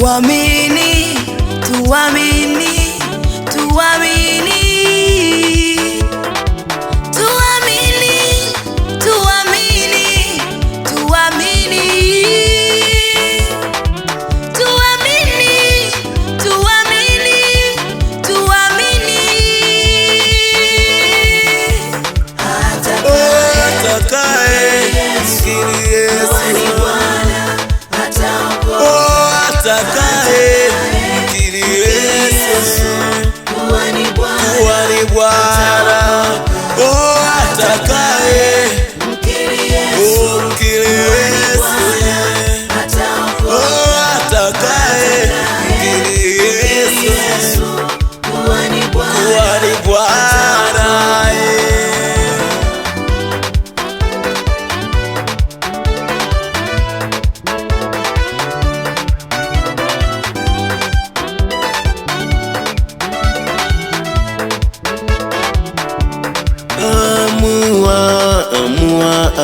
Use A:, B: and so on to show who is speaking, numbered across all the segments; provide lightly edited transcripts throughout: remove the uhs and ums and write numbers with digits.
A: tuamini, tuamini, tuamini, tuamini, tuamini, tuamini, tuamini, tuamini, tuamini.
B: Atakaye mkiri Yesu, atakaye mkiri Yesu kuwa ni Bwana. Atakaye mkiri Yesu, atakaye mkiri Yesu kuwa ni Bwana.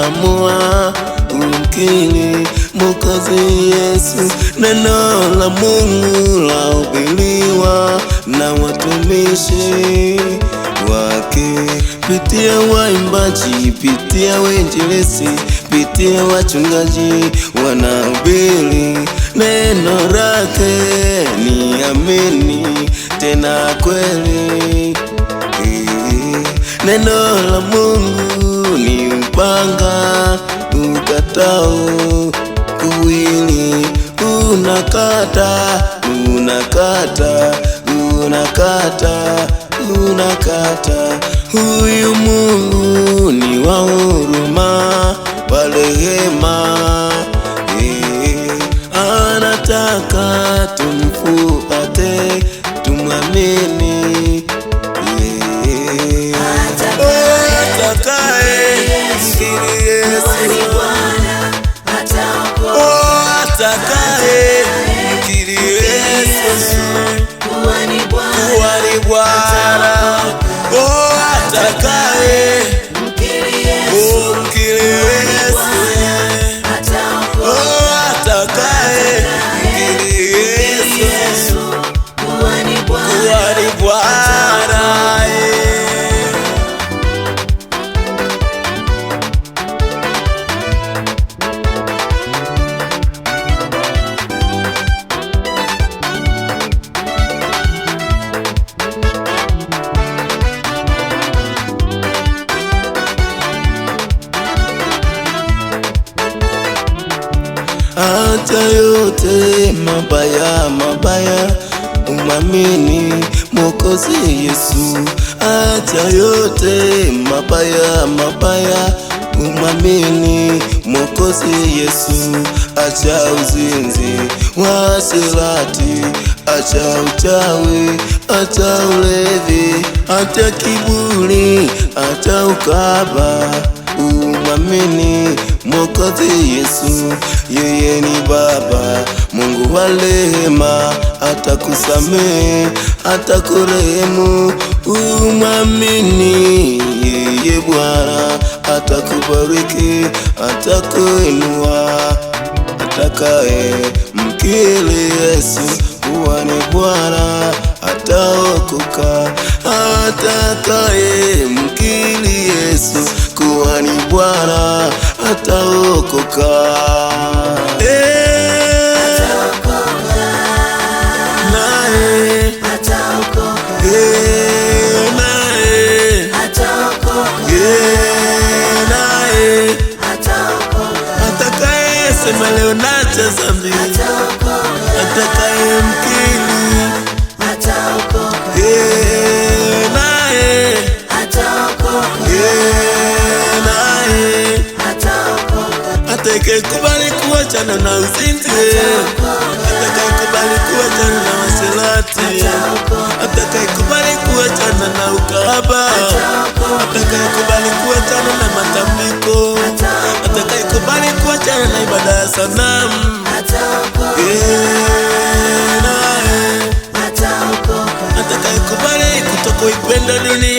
B: Amua umkiri Mwokozi Yesu. Neno la Mungu lahubiriwa na watumishi wake, pitia waimbaji, pitia wainjilisti, pitia wachungaji, wanahubiri neno lake. Ni amini tena kweli. Neno la Mungu ni upanga ukatao kuwili, unakata, unakata, unakata, unakata. Huyu Mungu ni wa huruma, wa rehema, anataka tumfuate, tumwamini. Atakaye mkiri Yesu, atakaye mkiri Yesu kuwa ni Bwana. Atakaye mkiri Yesu, atakaye mkiri Yesu kuwa ni Bwana. Acha yote mabaya mabaya, umamini Mwokozi Yesu. Acha yote mabaya mabaya, umamini Mwokozi Yesu. Acha uzinzi, uasherati, acha uchawi, acha ulevi, acha kiburi, acha ukaba, umamini Mwokozi Yesu. Yeye ni Baba Mungu wa rehema, atakusamehe, atakurehemu. Umamini yeye Bwana, atakubariki, atakuinua. Atakaye mkiri Yesu kuwa ni Bwana, ataokoka. Atakaye mkiri Yesu kuwa ni Bwana, ataokoka. Atakaye sema leo nacha zambi, atakaye mkiri atakaye kubali kuachana na uzinzi, atakaye kubali kuachana na waselati, atakaye kubali kuachana na ukahaba, atakaye kubali kuachana na matambiko, atakaye kubali kuachana na ibada ya sanamu, atakaye kubali kutokuipenda dunia.